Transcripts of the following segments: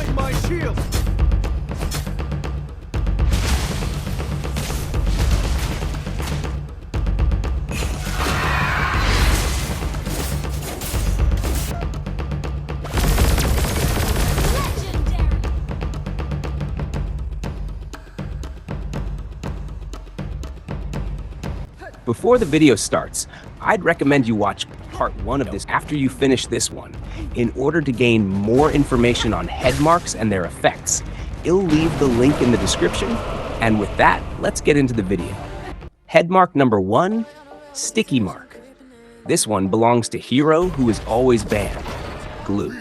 Behind my shield! Before the video starts, I'd recommend you watch part 1 of this after you finish this one, in order to gain more information on head marks and their effects. I'll leave the link in the description, and with that, let's get into the video. Head mark number 1, Sticky Mark. This one belongs to hero who is always banned, Gloo.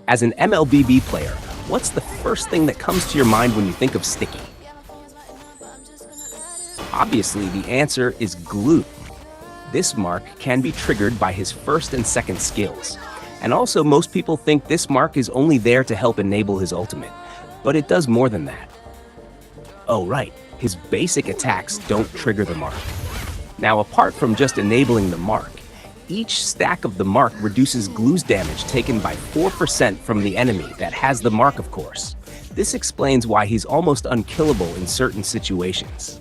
As an MLBB player, what's the first thing that comes to your mind when you think of Sticky? Obviously, the answer is Gloo. This mark can be triggered by his first and second skills. And also, most people think this mark is only there to help enable his ultimate, but it does more than that. Oh right, his basic attacks don't trigger the mark. Now, apart from just enabling the mark, each stack of the mark reduces Gloo's damage taken by 4% from the enemy that has the mark, of course. This explains why he's almost unkillable in certain situations.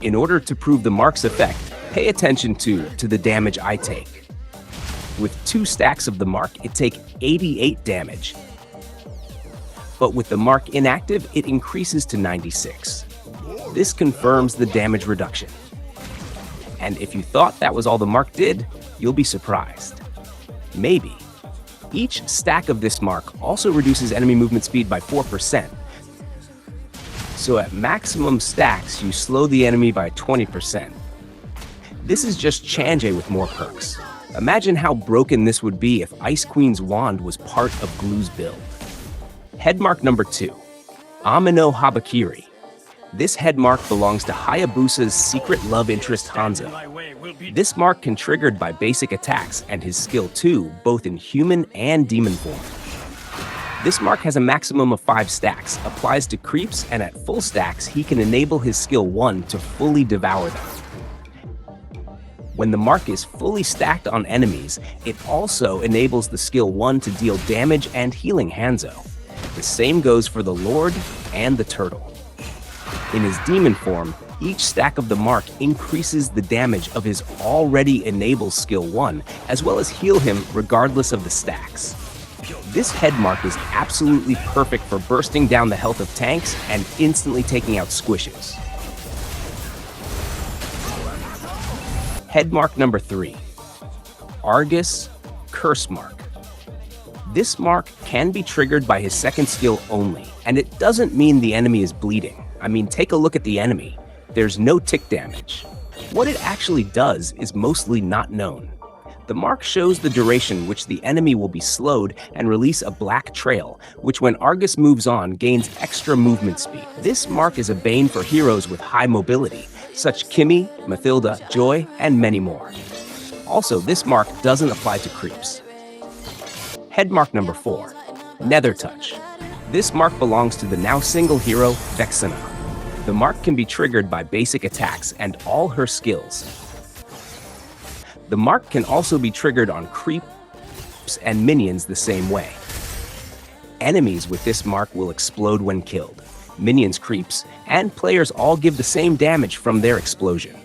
In order to prove the mark's effect, pay attention to the damage I take. With 2 stacks of the mark, it takes 88 damage. But with the mark inactive, it increases to 96. This confirms the damage reduction. And if you thought that was all the mark did, you'll be surprised. Maybe. Each stack of this mark also reduces enemy movement speed by 4%. So at maximum stacks, you slow the enemy by 20%. This is just Chanje with more perks. Imagine how broken this would be if Ice Queen's wand was part of Gloo's build. Head mark number 2, Amino Habakiri. This head mark belongs to Hayabusa's secret love interest Hanzo. This mark can be triggered by basic attacks and his skill 2, both in human and demon form. This mark has a maximum of 5 stacks, applies to creeps, and at full stacks, he can enable his skill 1 to fully devour them. When the mark is fully stacked on enemies, it also enables the skill 1 to deal damage and healing Hanzo. The same goes for the Lord and the Turtle. In his demon form, each stack of the mark increases the damage of his already enabled skill 1, as well as heal him regardless of the stacks. This head mark is absolutely perfect for bursting down the health of tanks and instantly taking out squishes. Head mark number 3, Argus Curse Mark. This mark can be triggered by his second skill only, and it doesn't mean the enemy is bleeding. I mean, take a look at the enemy. There's no tick damage. What it actually does is mostly not known. The mark shows the duration which the enemy will be slowed and release a black trail, which when Argus moves on gains extra movement speed. This mark is a bane for heroes with high mobility, such Kimmy, Mathilda, Joy, and many more. Also, this mark doesn't apply to creeps. Head mark number 4, Nether Touch. This mark belongs to the now single hero, Vexana. The mark can be triggered by basic attacks and all her skills. The mark can also be triggered on creeps and minions the same way. Enemies with this mark will explode when killed. Minions, creeps, and players all give the same damage from their explosion.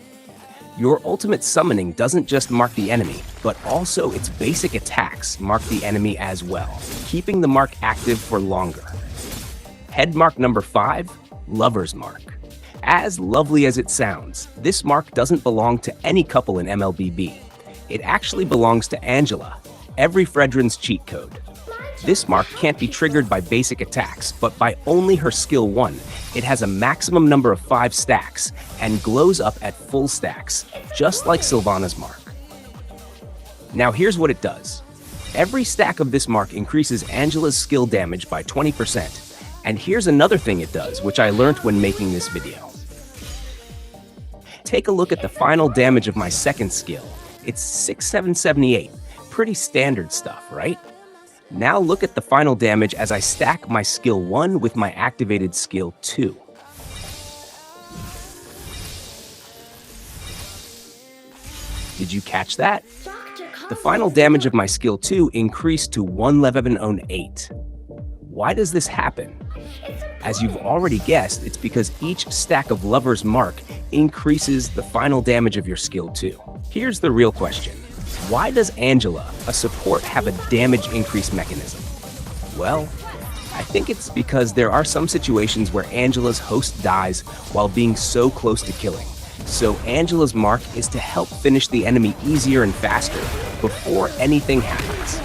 Your ultimate summoning doesn't just mark the enemy, but also its basic attacks mark the enemy as well, keeping the mark active for longer. Head mark number 5, Lover's Mark. As lovely as it sounds, this mark doesn't belong to any couple in MLBB. It actually belongs to Angela, every Fredrin's cheat code. This mark can't be triggered by basic attacks, but by only her skill 1. It has a maximum number of 5 stacks and glows up at full stacks, just like Sylvana's mark. Now here's what it does. Every stack of this mark increases Angela's skill damage by 20%. And here's another thing it does, which I learned when making this video. Take a look at the final damage of my second skill. It's 6778. Pretty standard stuff, right? Now look at the final damage as I stack my skill 1 with my activated skill 2. Did you catch that? The final damage of my skill 2 increased to 1108. Why does this happen? As you've already guessed, it's because each stack of Lover's Mark increases the final damage of your skill too. Here's the real question. Why does Angela, a support, have a damage increase mechanism? Well, I think it's because there are some situations where Angela's host dies while being so close to killing. So Angela's mark is to help finish the enemy easier and faster before anything happens.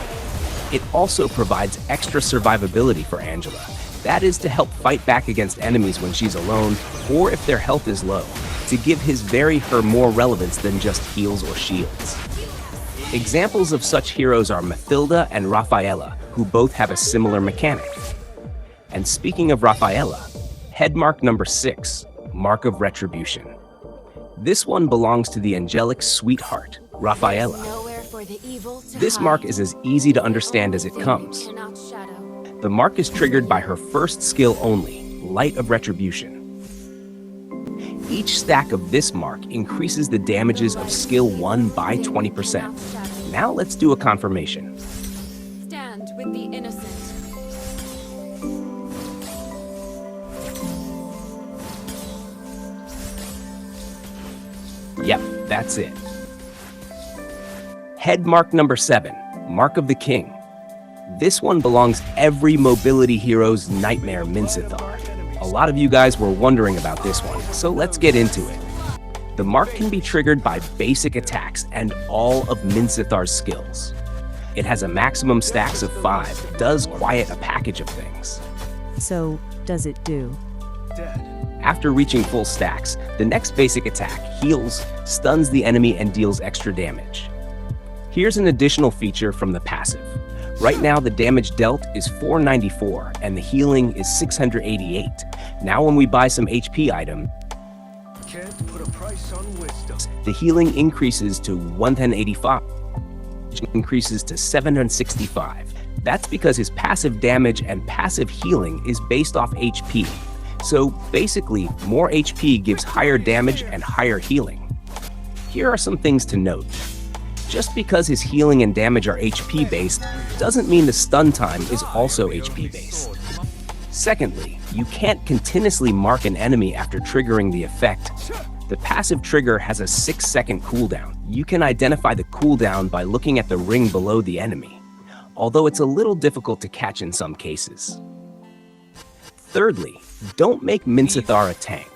It also provides extra survivability for Angela. That is to help fight back against enemies when she's alone or if their health is low, to give her more relevance than just heals or shields. Examples of such heroes are Mathilda and Rafaela, who both have a similar mechanic. And speaking of Rafaela, head mark number 6, Mark of Retribution. This one belongs to the angelic sweetheart, Rafaela. This mark is as easy to understand as it comes. The mark is triggered by her first skill only, Light of Retribution. Each stack of this mark increases the damages of skill 1 by 20%. Now let's do a confirmation. Stand with the innocent. Yep, that's it. Head mark number 7, Mark of the King. This one belongs every mobility hero's nightmare, Minsitthar. A lot of you guys were wondering about this one, so let's get into it. The mark can be triggered by basic attacks and all of Minsithar's skills. It has a maximum stacks of 5, does quiet a package of things. So, does it do? After reaching full stacks, the next basic attack, Heals, stuns the enemy and deals extra damage. Here's an additional feature from the passive. Right now, the damage dealt is 494 and the healing is 688. Now when we buy some HP item, the healing increases to 185, which increases to 765. That's because his passive damage and passive healing is based off HP. So basically, more HP gives higher damage and higher healing. Here are some things to note. Just because his healing and damage are HP based doesn't mean the stun time is also HP based. Secondly, you can't continuously mark an enemy after triggering the effect. The passive trigger has a 6-second cooldown. You can identify the cooldown by looking at the ring below the enemy, although it's a little difficult to catch in some cases. Thirdly, don't make Minsitthar a tank.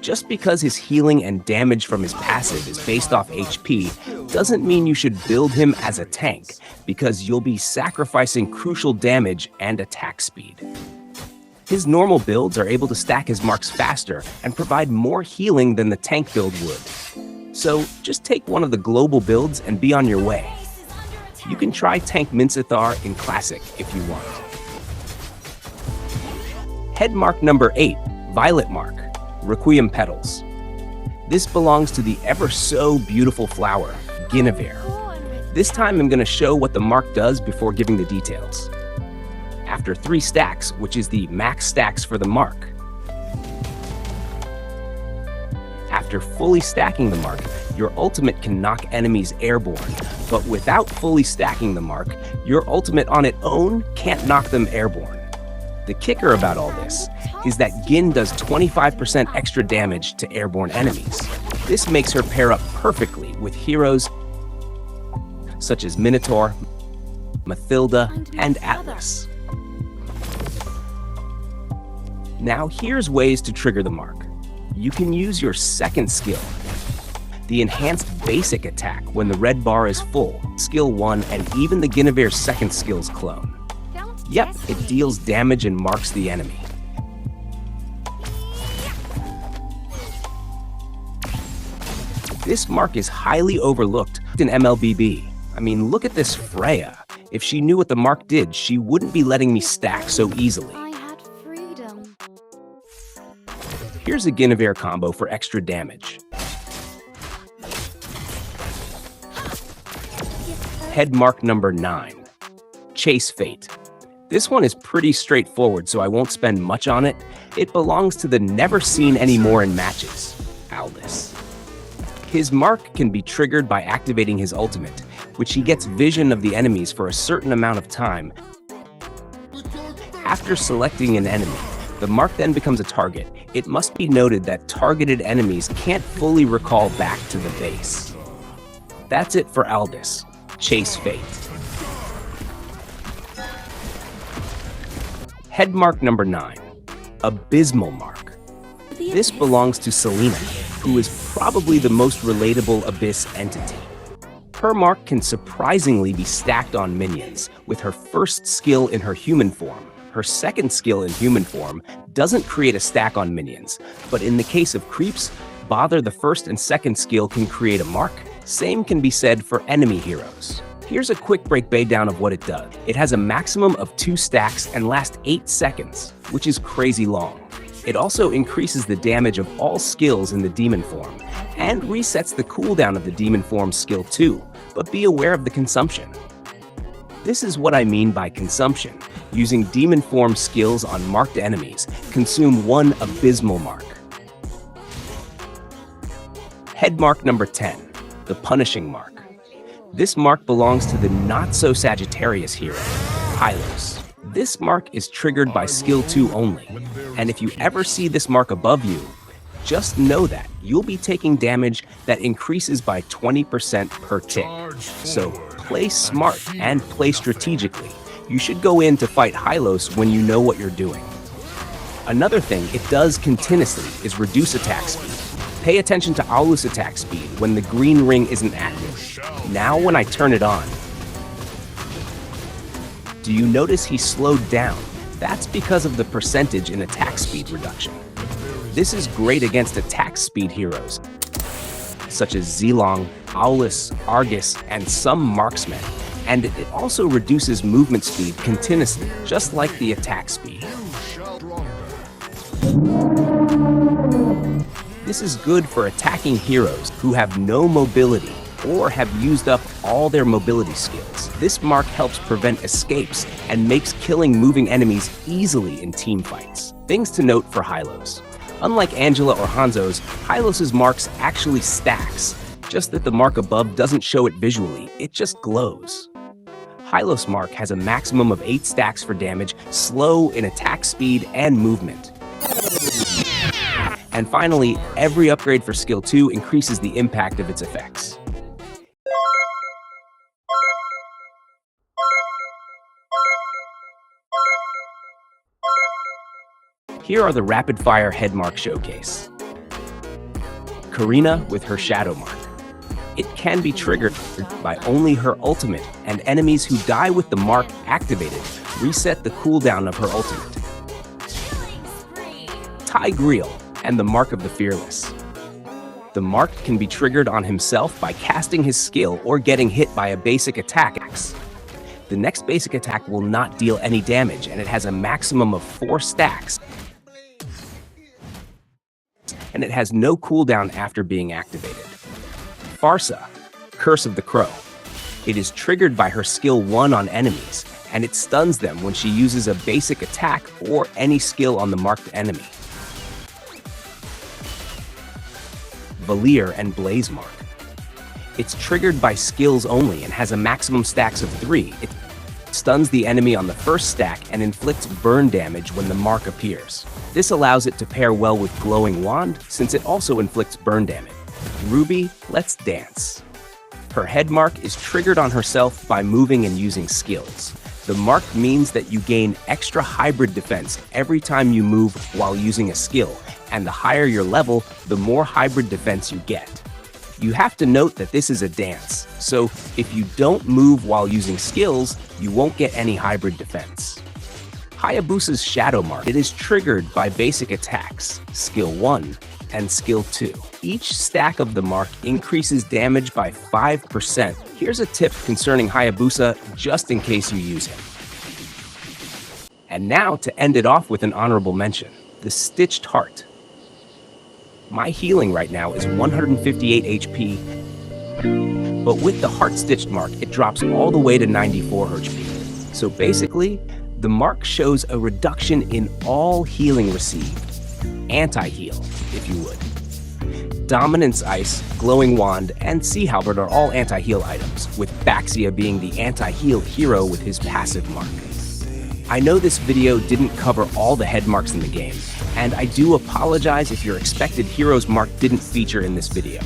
Just because his healing and damage from his passive is based off HP doesn't mean you should build him as a tank, because you'll be sacrificing crucial damage and attack speed. His normal builds are able to stack his marks faster and provide more healing than the tank build would. So just take one of the global builds and be on your way. You can try tank Minsitthar in Classic if you want. Head mark number 8, Violet Mark, Requiem Petals. This belongs to the ever so beautiful flower, Guinevere. This time I'm going to show what the mark does before giving the details. After 3 stacks, which is the max stacks for the mark. After fully stacking the mark, your ultimate can knock enemies airborne, but without fully stacking the mark, your ultimate on its own can't knock them airborne. The kicker about all this is that Gin does 25% extra damage to airborne enemies. This makes her pair up perfectly with heroes such as Minotaur, Mathilda, and Atlas. Now here's ways to trigger the mark. You can use your second skill, the enhanced basic attack when the red bar is full, skill 1, and even the Guinevere's second skill's clone. Yep, it deals damage and marks the enemy. This mark is highly overlooked in MLBB. I mean, look at this Freya. If she knew what the mark did, she wouldn't be letting me stack so easily. I had freedom. Here's a Guinevere combo for extra damage. Head mark number 9, Chase Fate. This one is pretty straightforward, so I won't spend much on it. It belongs to the never seen anymore in matches, Aldous. His mark can be triggered by activating his ultimate, which he gets vision of the enemies for a certain amount of time. After selecting an enemy, the mark then becomes a target. It must be noted that targeted enemies can't fully recall back to the base. That's it for Aldous. Chase fate. Head mark number 9. Abysmal mark. This belongs to Selena, who is probably the most relatable abyss entity. Her mark can surprisingly be stacked on minions, with her first skill in her human form. Her second skill in human form doesn't create a stack on minions, but in the case of creeps, bother the first and second skill can create a mark. Same can be said for enemy heroes. Here's a quick breakdown of what it does. It has a maximum of 2 stacks and lasts 8 seconds, which is crazy long. It also increases the damage of all skills in the demon form, and resets the cooldown of the demon form skill too, but be aware of the consumption. This is what I mean by consumption. Using demon form skills on marked enemies, consume 1 abysmal mark. Head mark number 10, the punishing mark. This mark belongs to the not-so-Sagittarius hero, Hylos. This mark is triggered by skill 2 only, and if you ever see this mark above you, just know that you'll be taking damage that increases by 20% per tick. So play smart and play strategically. You should go in to fight Hylos when you know what you're doing. Another thing it does continuously is reduce attack speed. Pay attention to Aulu's attack speed when the green ring isn't active. Now when I turn it on, do you notice he slowed down? That's because of the percentage in attack speed reduction. This is great against attack speed heroes, such as Zilong, Aulus, Argus, and some marksmen, and it also reduces movement speed continuously, just like the attack speed. This is good for attacking heroes who have no mobility or have used up all their mobility skills. This mark helps prevent escapes and makes killing moving enemies easily in team fights. Things to note for Hylos. Unlike Angela or Hanzo's, Hylos' marks actually stacks, just that the mark above doesn't show it visually, it just glows. Hylos mark has a maximum of 8 stacks for damage, slow in attack speed and movement. And finally, every upgrade for skill 2 increases the impact of its effects. Here are the rapid-fire head mark showcase. Karina with her shadow mark. It can be triggered by only her ultimate, and enemies who die with the mark activated reset the cooldown of her ultimate. Tigreal and the Mark of the Fearless. The mark can be triggered on himself by casting his skill or getting hit by a basic attack. The next basic attack will not deal any damage, and it has a maximum of 4 stacks. And it has no cooldown after being activated. Farsa, Curse of the Crow. It is triggered by her skill 1 on enemies, and it stuns them when she uses a basic attack or any skill on the marked enemy. Valier and Blaze Mark. It's triggered by skills only and has a maximum stacks of 3. It stuns the enemy on the first stack and inflicts burn damage when the mark appears. This allows it to pair well with Glowing Wand, since it also inflicts burn damage. Ruby, Let's Dance. Her head mark is triggered on herself by moving and using skills. The mark means that you gain extra hybrid defense every time you move while using a skill, and the higher your level, the more hybrid defense you get. You have to note that this is a dance, so if you don't move while using skills, you won't get any hybrid defense. Hayabusa's Shadow Mark. It is triggered by basic attacks, Skill 1 and Skill 2. Each stack of the mark increases damage by 5%. Here's a tip concerning Hayabusa, just in case you use him. And now to end it off with an honorable mention, the Stitched Heart. My healing right now is 158 HP, but with the heart stitched mark, it drops all the way to 94 HP. So basically, the mark shows a reduction in all healing received. Anti-heal, if you would. Dominance Ice, Glowing Wand, and Sea Halberd are all anti-heal items, with Baxia being the anti-heal hero with his passive mark. I know this video didn't cover all the head marks in the game, and I do apologize if your expected heroes mark didn't feature in this video.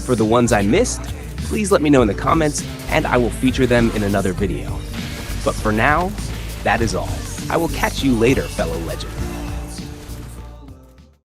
For the ones I missed, please let me know in the comments, and I will feature them in another video. But for now, that is all. I will catch you later, fellow legend.